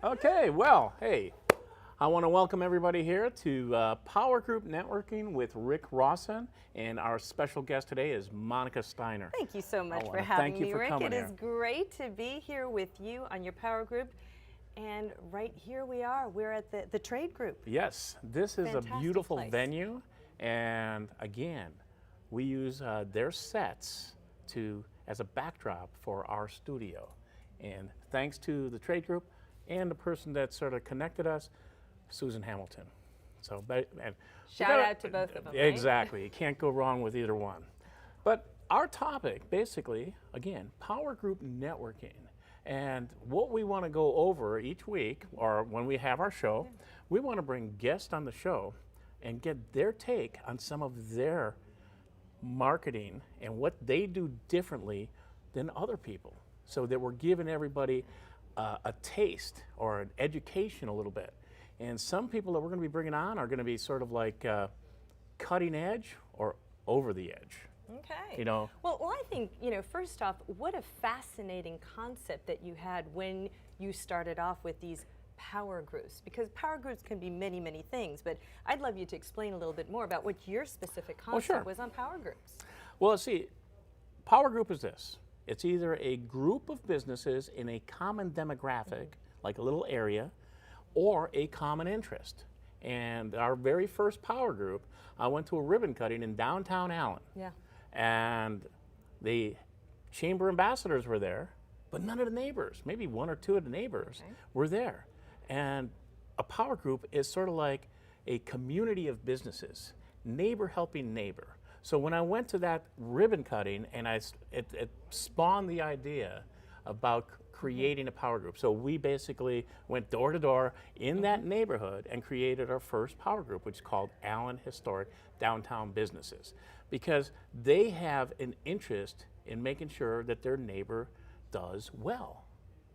Okay, well, hey, I want to welcome everybody here to Power Group Networking with Rick Rawson, and our special guest today is Monica Steiner. Thank you so much I for wanna having thank you me, for Rick. coming It is here. great to be here with you on your Power Group. And right here we are. We're at the Trade Group. Yes, this is a Fantastic beautiful place. venue, and again, we use their sets as a backdrop for our studio. And thanks to the Trade Group and the person that sort of connected us, Susan Hamilton. So, and Shout out to both of them. Right? Exactly. You can't go wrong with either one. But our topic, basically, again, Power Group Networking. And what we want to go over each week, or when we have our show, we want to bring guests on the show and get their take on some of their marketing and what they do differently than other people, so that we're giving everybody a taste or an education a little bit. And some people that we're going to be bringing on are going to be sort of like cutting edge or over the edge. Okay. You know. Well, I think, first off, what a fascinating concept that you had when you started off with these power groups, because power groups can be many, many things, but I'd love you to explain a little bit more about what your specific concept was on power groups. Well, see, power group is this. It's either a group of businesses in a common demographic, like a little area, or a common interest. And our very first power group, I went to a ribbon cutting in downtown Allen. Yeah. And the chamber ambassadors were there, but none of the neighbors, maybe one or two of the neighbors were there. And a power group is sort of like a community of businesses, neighbor helping neighbor. So when I went to that ribbon cutting, and it spawned the idea about creating a power group. So we basically went door to door in that neighborhood and created our first power group, which is called Allen Historic Downtown Businesses, because they have an interest in making sure that their neighbor does well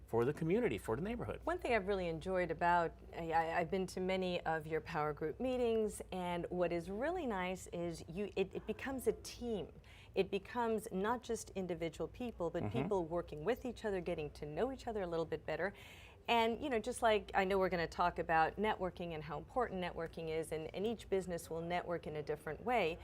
for the community, for the neighborhood. One thing I've really enjoyed about, I've been to many of your power group meetings, and what is really nice is it becomes a team. It becomes not just individual people, but people working with each other, getting to know each other a little bit better. And just like I know we're going to talk about networking and how important networking is, and each business will network in a different way.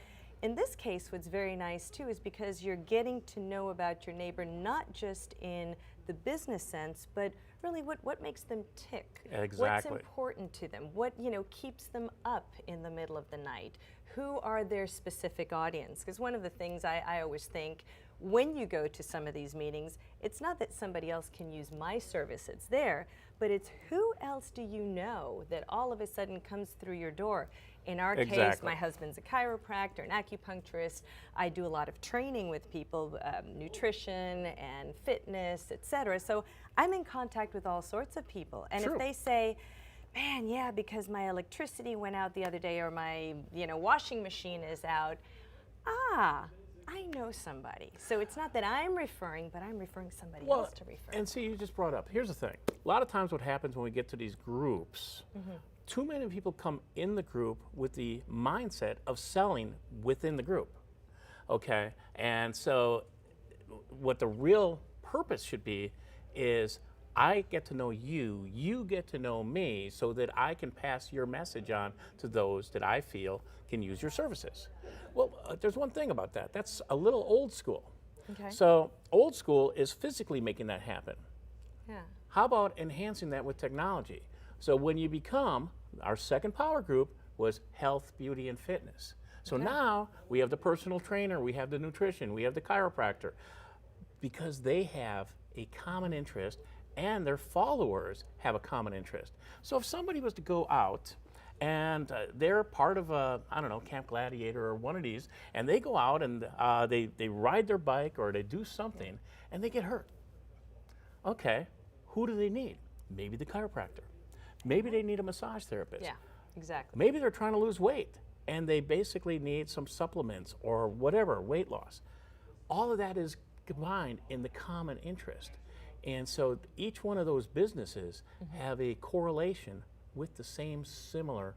In this case, what's very nice too is because you're getting to know about your neighbor, not just in the business sense, but really what makes them tick. Exactly. What's important to them? What keeps them up in the middle of the night? Who are their specific audience? Because one of the things I always think when you go to some of these meetings, it's not that somebody else can use my service, it's there, but it's who else do you know that all of a sudden comes through your door? In our case, my husband's a chiropractor, an acupuncturist. I do a lot of training with people, nutrition and fitness, etc. So I'm in contact with all sorts of people. And if they say, man, yeah, because my electricity went out the other day, or my washing machine is out, I know somebody. So it's not that I'm referring, but I'm referring somebody else to refer. And see, you just brought up, here's the thing. A lot of times what happens when we get to these groups, too many people come in the group with the mindset of selling within the group, okay? And so what the real purpose should be is I get to know you, you get to know me, so that I can pass your message on to those that I feel can use your services. Well, there's one thing about that. That's a little old school. Okay. So old school is physically making that happen. Yeah. How about enhancing that with technology? So when you become, our second power group was health, beauty, and fitness. So now we have the personal trainer, we have the nutrition, we have the chiropractor, because they have a common interest and their followers have a common interest. So if somebody was to go out and they're part of a, I don't know, Camp Gladiator or one of these, and they go out and they ride their bike or they do something and they get hurt. Okay, who do they need? Maybe the chiropractor. Maybe they need a massage therapist. Yeah, exactly. Maybe they're trying to lose weight and they basically need some supplements or whatever, weight loss. All of that is combined in the common interest. And so each one of those businesses have a correlation with the same similar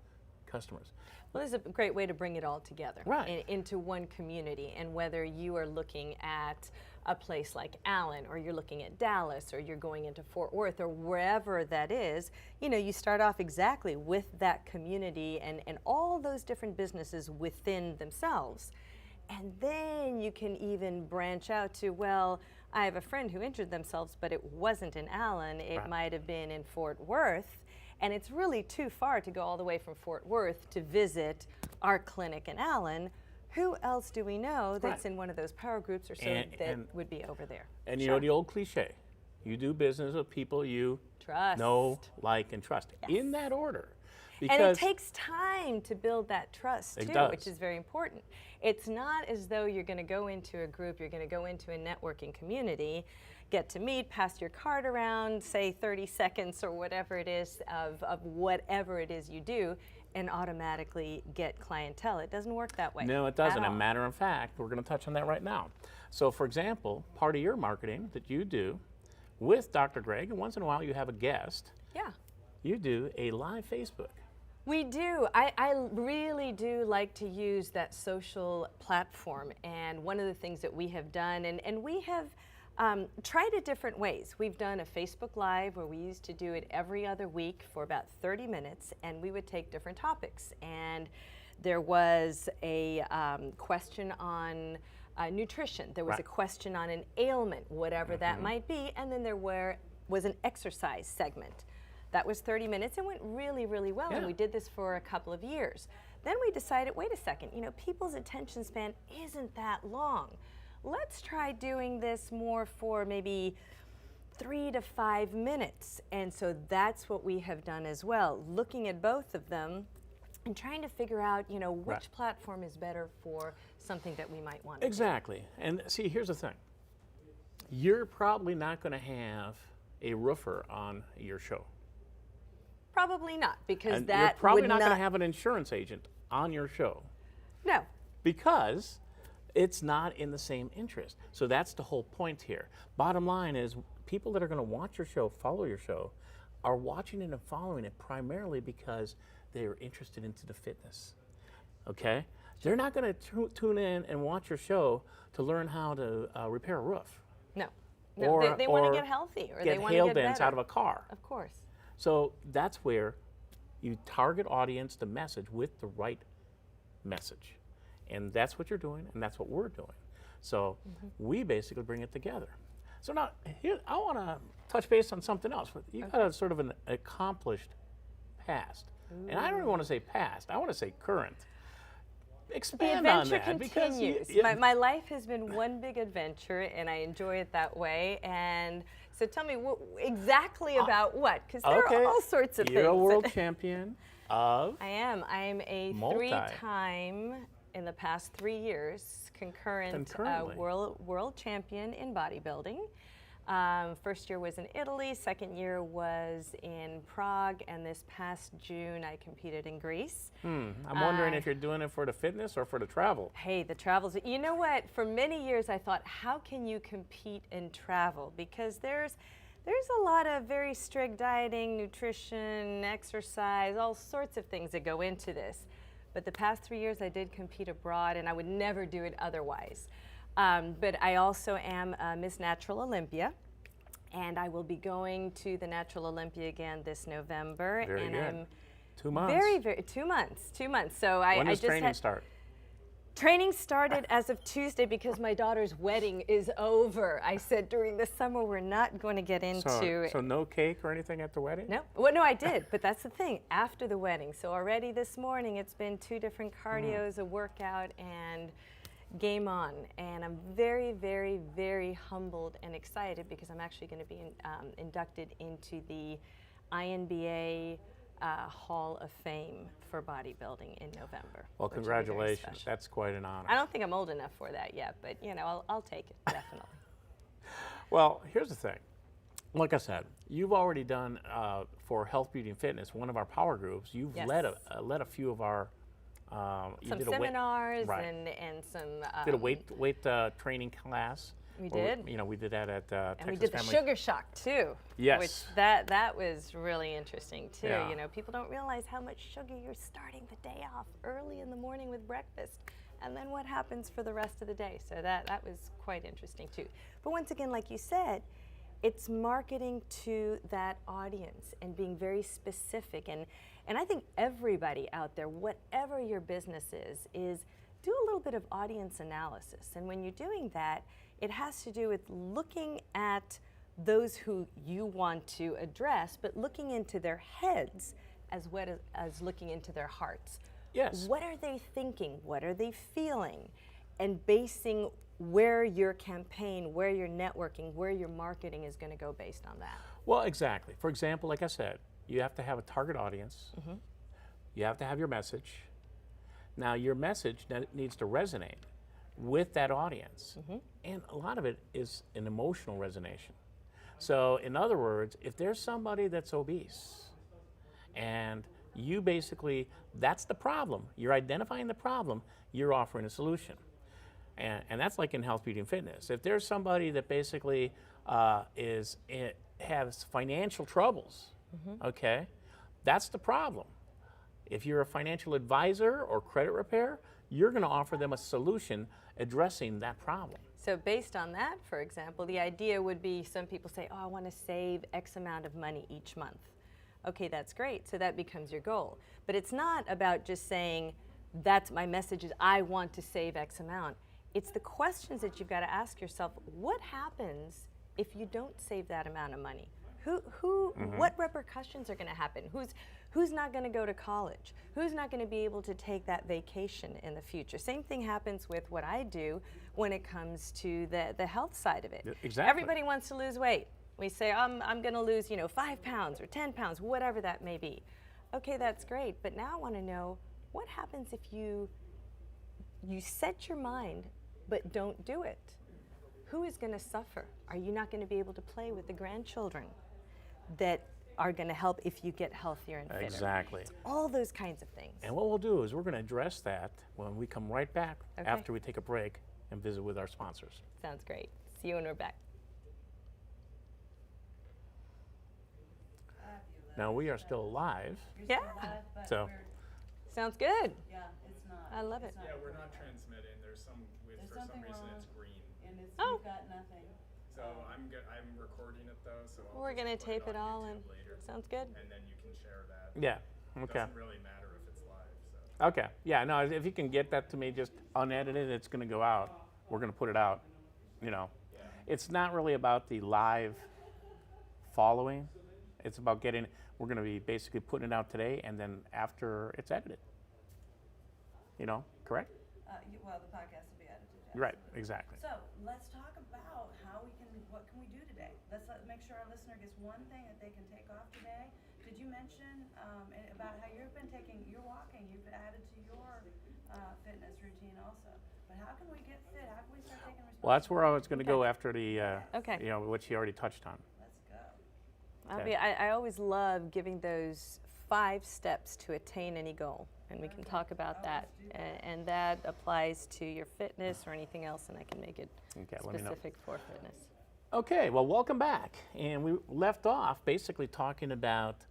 customers. Well, this is a great way to bring it all together Right. into one community. And whether you are looking at a place like Allen, or you're looking at Dallas, or you're going into Fort Worth, or wherever that is, you know, you start off exactly with that community and all those different businesses within themselves. And then you can even branch out to, well, I have a friend who injured themselves, but it wasn't in Allen, it might have been in Fort Worth. And it's really too far to go all the way from Fort Worth to visit our clinic in Allen. Who else do we know that's in one of those power groups or so that would be over there? And you know the old cliche, you do business with people you trust, know, like, and trust. Yes. In that order. And it takes time to build that trust too, does. which is very important. It's not as though you're going to go into a group, you're going to go into a networking community, get to meet, pass your card around, say 30 seconds or whatever it is of whatever it is you do, and automatically get clientele. It doesn't work that way. No, it doesn't. As a matter of fact, we're going to touch on that right now. So, for example, part of your marketing that you do with Dr. Greg, and once in a while you have a guest, you do a live Facebook. We do. I really do like to use that social platform, and one of the things that we have done, and we have tried it different ways. We've done a Facebook Live where we used to do it every other week for about 30 minutes, and we would take different topics. And there was a question on nutrition. There was a question on an ailment, whatever that might be, and then there was an exercise segment. That was 30 minutes and went really, really well, and we did this for a couple of years. Then we decided, wait a second, you know, people's attention span isn't that long. Let's try doing this more for maybe 3 to 5 minutes. And so that's what we have done as well, looking at both of them and trying to figure out, you know, which platform is better for something that we might want to Exactly. And see, here's the thing. You're probably not going to have a roofer on your show. Probably not, because And that you're probably would not going to have an insurance agent on your show. No. Because it's not in the same interest. So that's the whole point here. Bottom line is, people that are going to watch your show, follow your show, are watching it and following it primarily because they are interested into the fitness. Okay? They're not going to tune in and watch your show to learn how to repair a roof. No. Or, they want to get healthy, or they want to hail get dance better. out of a car. Of course. So that's where you target audience the message with the right message. And that's what you're doing, and that's what we're doing. So we basically bring it together. So now, here, I want to touch base on something else. You've got a sort of an accomplished past. And I don't even want to say past, I want to say current. Expand on that. The adventure continues. My life has been one big adventure, and I enjoy it that way. And so tell me exactly about what? Because there are all sorts of things. You're a world champion of? I am. I'm a three-time, in the past 3 years, concurrent world champion in bodybuilding. First year was in Italy, second year was in Prague, and this past June I competed in Greece. I'm wondering if you're doing it for the fitness or for the travel. Hey, the travels. You know what? For many years I thought, how can you compete in travel? Because there's a lot of very strict dieting, nutrition, exercise, all sorts of things that go into this. But the past 3 years I did compete abroad, and I would never do it otherwise. But I also am Miss Natural Olympia, and I will be going to the Natural Olympia again this November. Very good. I'm 2 months. very 2 months. 2 months. So when does training start? Training started as of Tuesday because my daughter's wedding is over. I said during the summer we're not going to get into. So no cake or anything at the wedding? No. Well, no, I did, but that's the thing. After the wedding, so already this morning it's been 2 different cardios, a workout, and game on. And I'm very, very, very humbled and excited because I'm actually going to be inducted into the INBA Hall of Fame for bodybuilding in November. Well, congratulations. That's quite an honor. I don't think I'm old enough for that yet, but you know, I'll take it, definitely. Well, here's the thing. Like I said, you've already done for Health, Beauty, and Fitness, one of our power groups. You've led a few of our some seminars and some did a weight training class. We did. You know, we did that at Texas and we did the Family. Sugar Shock too. Yes. Which that was really interesting too. Yeah. You know, people don't realize how much sugar you're starting the day off early in the morning with breakfast. and then what happens for the rest of the day. So that was quite interesting too. But once again, like you said, it's marketing to that audience and being very specific. And I think everybody out there, whatever your business is do a little bit of audience analysis. And when you're doing that, it has to do with looking at those who you want to address, but looking into their heads as well as looking into their hearts. Yes. What are they thinking? What are they feeling? And basing where your campaign, where your networking, where your marketing is going to go based on that. Well, exactly. For example, like I said, you have to have a target audience. You have to have your message. Now, your message needs to resonate with that audience. And a lot of it is an emotional resonation. So, in other words, if there's somebody that's obese and you basically, that's the problem. You're identifying the problem, you're offering a solution. And that's like in health, beauty, and fitness. If there's somebody that basically has financial troubles, okay, that's the problem. If you're a financial advisor or credit repair, you're going to offer them a solution addressing that problem. So based on that, for example, the idea would be some people say, oh, I want to save X amount of money each month. Okay, that's great. So that becomes your goal. But it's not about just saying, that's my message is I want to save X amount. It's the questions that you've got to ask yourself. What happens if you don't save that amount of money? What repercussions are going to happen? Who's not going to go to college? Who's not going to be able to take that vacation in the future? Same thing happens with what I do when it comes to the health side of it. Exactly. Everybody wants to lose weight. We say, I'm going to lose, 5 pounds or 10 pounds, whatever that may be. Okay, that's great. But now I want to know, what happens if you set your mind but don't do it? Who is going to suffer? Are you not going to be able to play with the grandchildren that are going to help if you get healthier and fitter? Exactly. It's all those kinds of things. And what we'll do is we're going to address that when we come right back after we take a break and visit with our sponsors. Sounds great. See you when we're back. Now we are still live. Yeah. So Sounds good. Yeah, it's not. I love it. It's not Yeah, we're not working. transmitting. There's some for some something reason wrong. it's green. And it's, Oh. you've got nothing. So I'm recording it though, so We're I'll going to just put tape it on all YouTube and later, sounds good. and then you can share that. yeah, It okay, doesn't really matter if it's live. So okay, yeah. No, if you can get that to me just unedited, it's going to go out. We're going to put it out. It's not really about the live following. It's about getting. We're going to be basically putting it out today, and then after it's edited. Correct? Well, the podcast will be edited. Right, absolutely. exactly. So let's talk about what can we do today? Let's make sure our listener gets one thing that they can take off today. Did you mention about how you're walking, you've added to your fitness routine also. But how can we get fit? How can we start taking responsibility? Well, that's where I was going to go after the, Okay. which you already touched on. Let's go. Okay. I always love giving those 5 steps to attain any goal, and we can talk about that. And that applies to your fitness or anything else, and I can make it Okay, let me know. specific for fitness. Okay, well, welcome back. And we left off basically talking about,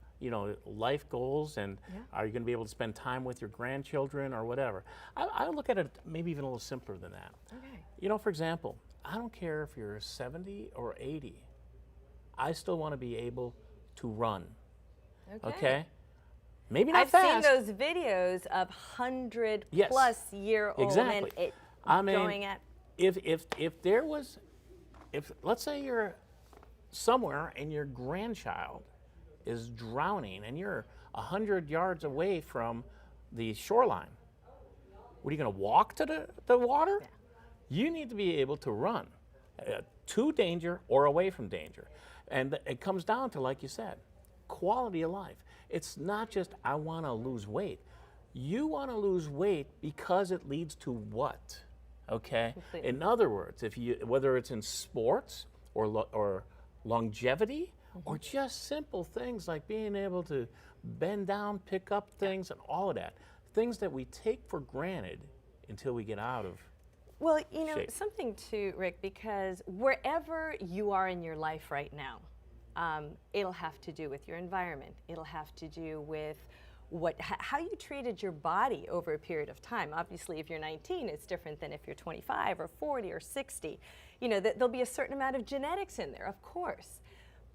life goals and are you going to be able to spend time with your grandchildren or whatever. I look at it maybe even a little simpler than that. Okay. For example, I don't care if you're 70 or 80. I still want to be able to run. Okay? Maybe not I've fast. seen those videos of 100 Yes. plus year old Exactly. men I mean, going at. if let's say you're somewhere and your grandchild is drowning and you're 100 yards away from the shoreline, what are you going to walk to the water? Yeah. You need to be able to run to danger or away from danger. And it comes down to, like you said, quality of life. It's not just I want to lose weight. You want to lose weight because it leads to what? Okay? Completely. In other words, whether it's in sports or longevity or just simple things like being able to bend down, pick up things and all of that. Things that we take for granted until we get out of. Well, shape. something too, Rick, because wherever you are in your life right now, it'll have to do with your environment. It'll have to do with how you treated your body over a period of time. Obviously, if you're 19, it's different than if you're 25 or 40 or 60. You know, there'll be a certain amount of genetics in there, of course.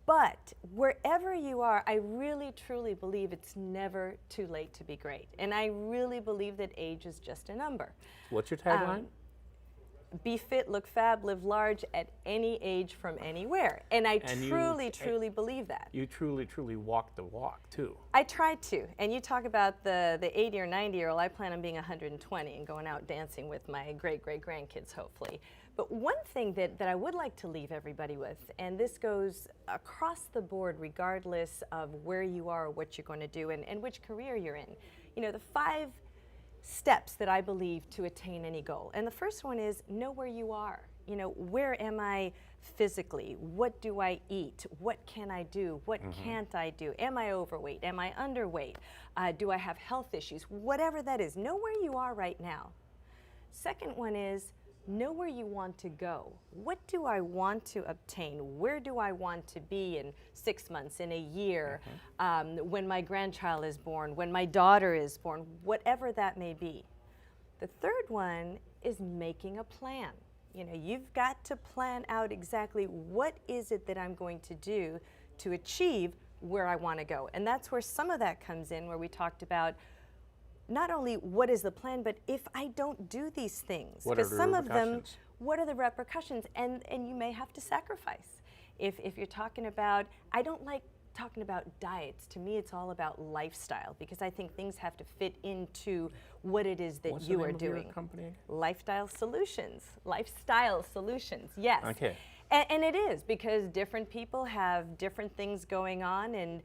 But wherever you are, I really, truly believe it's never too late to be great. And I really believe that age is just a number. What's your tagline? Be fit, look fab, live large at any age from anywhere. And I truly believe that. You truly walk the walk, too. I try to. And you talk about the 80 or 90-year-old, I plan on being 120 and going out dancing with my great-great-grandkids, hopefully. But one thing that I would like to leave everybody with, and this goes across the board regardless of where you are or what you're going to do and which career you're in. You know, the 5 steps that I believe to attain any goal. And the first one is know where you are. You know, where am I physically? What do I eat? What can I do? What can't I do? Am I overweight? Am I underweight? Do I have health issues? Whatever that is, know where you are right now. Second one is know where you want to go. What do I want to obtain? Where do I want to be in 6 months, in a year, when my grandchild is born, when my daughter is born, whatever that may be. The third one is making a plan. You know, you've got to plan out exactly what is it that I'm going to do to achieve where I want to go. And that's where some of that comes in, where we talked about not only what is the plan, but if I don't do these things, because some of them, what are the repercussions? And you may have to sacrifice. If you're talking about, I don't like talking about diets. To me, it's all about lifestyle, because I think things have to fit into what it is that you are doing. What's the name of your company? Lifestyle Solutions, yes. Okay. And it is, because different people have different things going on, and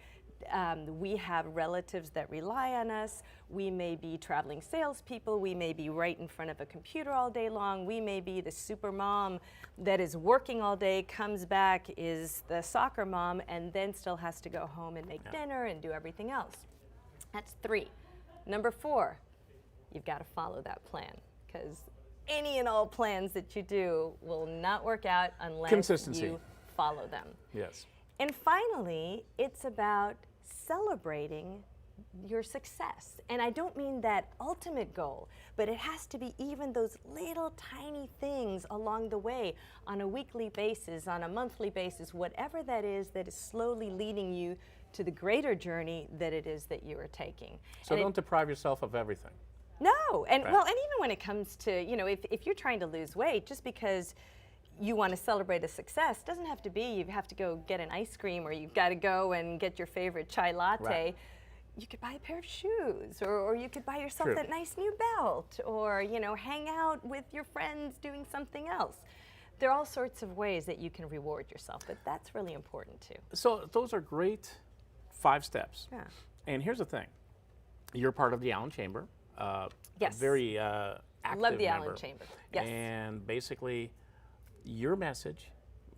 we have relatives that rely on us. We may be traveling salespeople. We may be right in front of a computer all day long. We may be the super mom that is working all day, comes back, is the soccer mom, and then still has to go home and make dinner and do everything else. That's 3. Number 4, you've got to follow that plan, because any and all plans that you do will not work out unless you follow them. Yes. And finally, it's about celebrating your success. And I don't mean that ultimate goal, but it has to be even those little tiny things along the way, on a weekly basis, on a monthly basis, whatever that is slowly leading you to the greater journey that it is that you are taking. So don't deprive yourself of everything. No, and well, and even when it comes to, you know, if you're trying to lose weight, just because you want to celebrate a success doesn't have to be you have to go get an ice cream, or you've got to go and get your favorite chai latte. Right. You could buy a pair of shoes, or you could buy yourself that nice new belt, or, you know, hang out with your friends doing something else. There are all sorts of ways that you can reward yourself, but that's really important too. So those are great 5 steps. Yeah. And here's the thing. You're part of the Allen Chamber. Yes. Very active Love the member. Allen Chamber. Yes. And basically, your message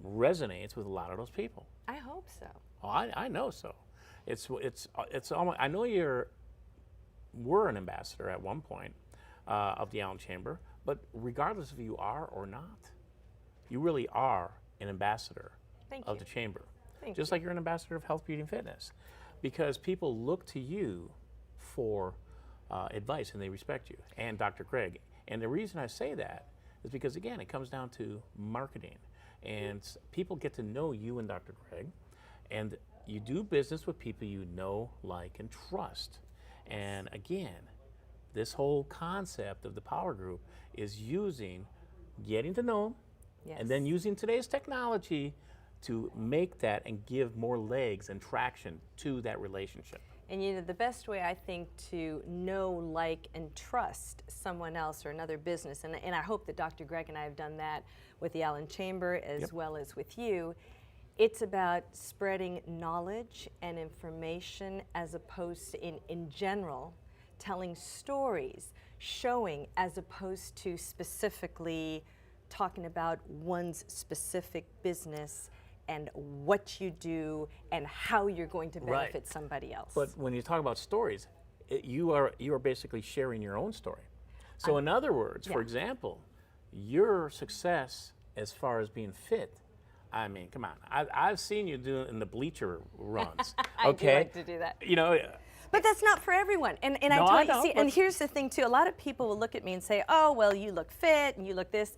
resonates with a lot of those people. I hope so. Oh, I know so. It's almost, I know we're an ambassador at one point of the Allen Chamber, but regardless if you are or not, you really are an ambassador of the Chamber. Just like you're an ambassador of health, beauty, and fitness, because people look to you for advice, and they respect you, and Dr. Craig. And the reason I say that is because, again, it comes down to marketing, and people get to know you and Dr. Craig, and you do business with people you know, like, and trust. And again, this whole concept of the Power Group is getting to know them, and then using today's technology to make that and give more legs and traction to that relationship. And you know, the best way, I think, to know, like, and trust someone else or another business, and I hope that Dr. Greg and I have done that with the Allen Chamber as well as with you, it's about spreading knowledge and information, as opposed to, in general, telling stories, showing, as opposed to specifically talking about one's specific business and what you do and how you're going to benefit somebody else. But when you talk about stories, you are basically sharing your own story. So in other words, for example, your success as far as being fit, I mean, come on, I've seen you do in the bleacher runs. I do like to do that. You know, But that's not for everyone. And I No, tell I you, know, see, but- and here's the thing too. A lot of people will look at me and say, "Oh, well, you look fit and you look this."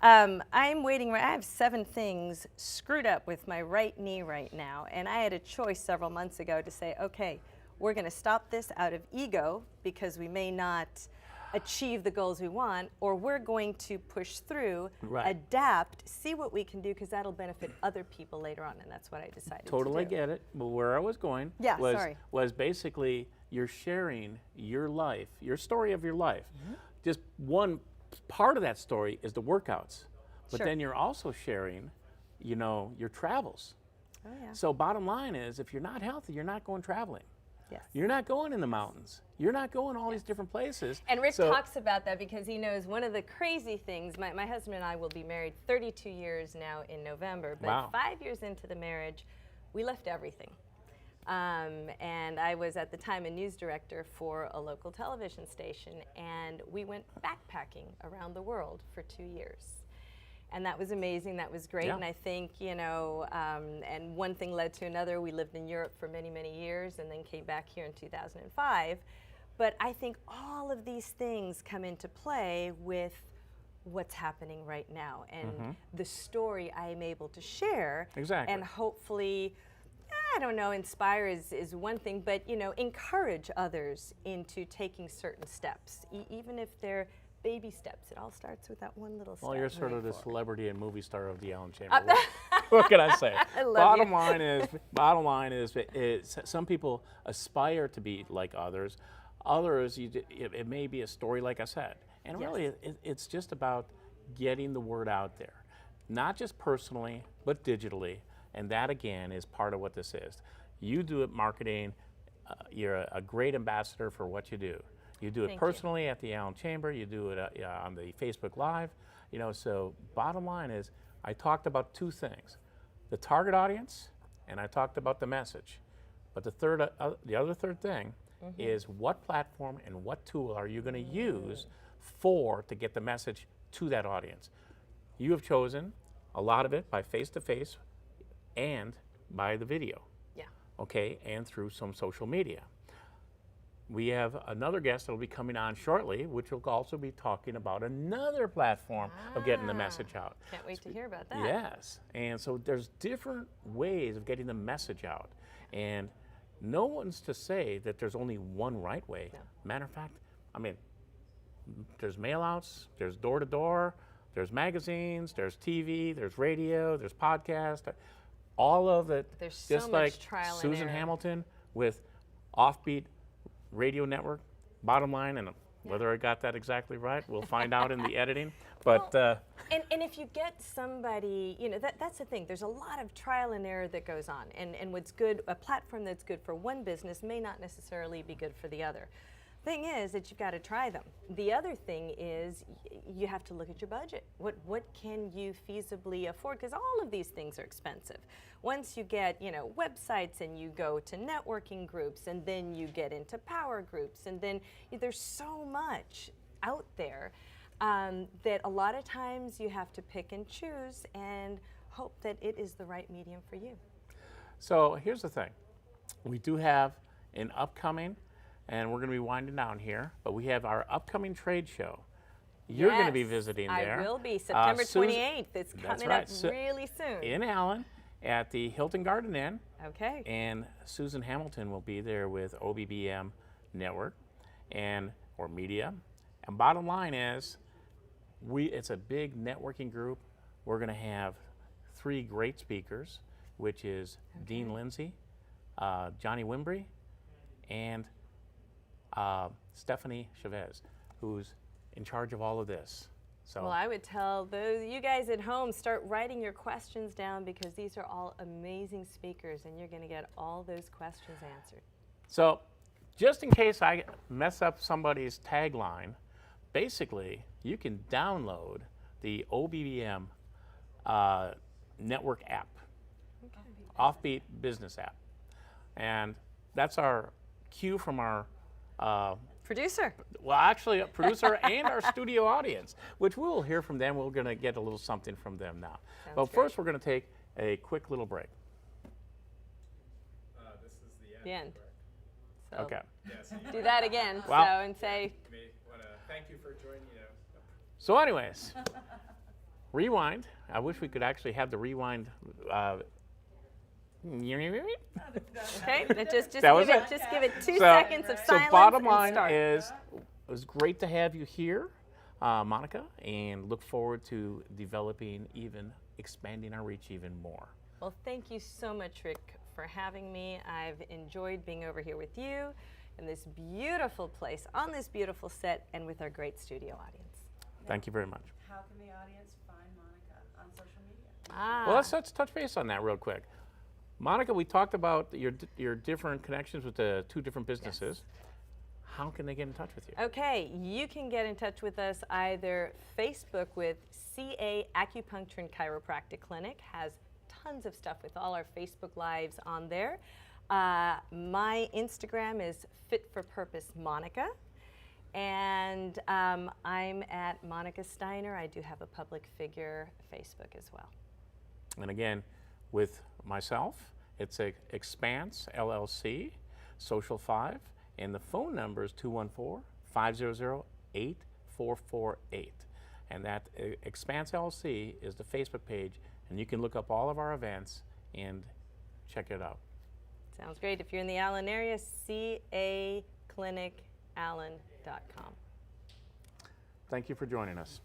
I'm waiting. I have 7 things screwed up with my right knee right now, and I had a choice several months ago to say, "Okay, we're going to stop this out of ego because we may not achieve the goals we want, or we're going to push through, Right. adapt, see what we can do because that'll benefit other people later on." And that's what I decided Totally to do. get it. But where I was going Yeah, was, sorry. was basically you're sharing your life, your story of your life. Mm-hmm. Just one part of that story is the workouts. But Sure. then you're also sharing, your travels. Oh yeah. So bottom line is, if you're not healthy, you're not going traveling. Yes. You're not going in the mountains. You're not going all these different places. And Rick So- talks about that because he knows one of the crazy things. My husband and I will be married 32 years now in November, but Wow. 5 years into the marriage, we left everything. And I was at the time a news director for a local television station, and we went backpacking around the world for 2 years. And that was amazing. That was great. Yeah. And I think, and one thing led to another. We lived in Europe for many, many years and then came back here in 2005. But I think all of these things come into play with what's happening right now and the story I am able to share. Exactly. And hopefully, I don't know, inspire is one thing, but encourage others into taking certain steps, even if they're baby steps. It all starts with that one little step. Well, you're sort of moving the forward. celebrity and movie star of the Allen Chamber. What can I say? I love bottom you. line is, some people aspire to be like others. Others, it may be a story, like I said. And Yes. really, it's just about getting the word out there, not just personally, but digitally. And that, again, is part of what this is. You do it marketing. You're a great ambassador for what you do. You do it Thank you. personally at the Allen Chamber. You do it on the Facebook Live. So bottom line is, I talked about 2 things: the target audience, and I talked about the message. But the other third thing is, what platform and what tool are you going to use to get the message to that audience? You have chosen a lot of it by face-to-face and by the video. Yeah. Okay, and through some social media. We have another guest that will be coming on shortly, which will also be talking about another platform of getting the message out. Can't wait to hear about that. Yes, and so there's different ways of getting the message out, and no one's to say that there's only one right way. No. Matter of fact, there's mail-outs, there's door-to-door, there's magazines, there's TV, there's radio, there's podcast, all of it. There's so just much like trial and Susan error. Hamilton with Offbeat Radio Network. Bottom line, and whether I got that exactly right, we'll find out in the editing. But And if you get somebody, that's the thing. There's a lot of trial and error that goes on. And what's good, a platform that's good for one business may not necessarily be good for the other. Thing is that you've got to try them. The other thing is you have to look at your budget. What can you feasibly afford? Because all of these things are expensive. Once you get websites and you go to networking groups and then you get into power groups and then there's so much out there that a lot of times you have to pick and choose and hope that it is the right medium for you. so here's the thing. We do have an upcoming, and we're going to be winding down here, but we have our upcoming trade show. You're going to be Yes, visiting there. I will be. September Susan- 28th. It's That's coming right. up really soon. In Allen at the Hilton Garden Inn. Okay. And Susan Hamilton will be there with OBBM Network or media. And bottom line is, it's a big networking group. We're going to have 3 great speakers, which is Dean Lindsay, Johnny Wimbry, and Stephanie Chavez, who's in charge of all of this. So Well, I would tell you guys at home, start writing your questions down because these are all amazing speakers and you're going to get all those questions answered. So, just in case I mess up somebody's tagline, basically, you can download the OBBM network app, Offbeat Business app. And that's our cue from our, Producer. well, actually, a producer and our studio audience, which we'll hear from them. We're going to get a little something from them now. Sounds But great. first, we're going to take a quick little break. This is the end. The end. correct? So Okay. Yes. do that again. Wow. So and say, May want to thank you for joining. So anyways, rewind. I wish we could actually have the rewind. okay, just That was give it. Just give it 2 So- seconds of So silence. bottom and line start. is, it was great to have you here, Monica, and look forward to developing expanding our reach even more. Well, thank you so much, Rick, for having me. I've enjoyed being over here with you in this beautiful place, on this beautiful set, and with our great studio audience. Thank you very much. How can the audience find Monica on social media? Well, let's touch base on that real quick. Monica, we talked about your different connections with the 2 different businesses. How can they get in touch with you? Okay, you can get in touch with us either Facebook with CA Acupuncture and Chiropractic Clinic, has tons of stuff with all our Facebook Lives on there. My Instagram is Fit for Purpose Monica, and I'm at Monica Steiner. I do have a public figure Facebook as well. And again, with myself, it's a Expanse LLC, Social 5, and the phone number is 214-500-8448. And that Expanse LLC is the Facebook page, and you can look up all of our events and check it out. Sounds great. If you're in the Allen area, caclinicallen.com. Thank you for joining us.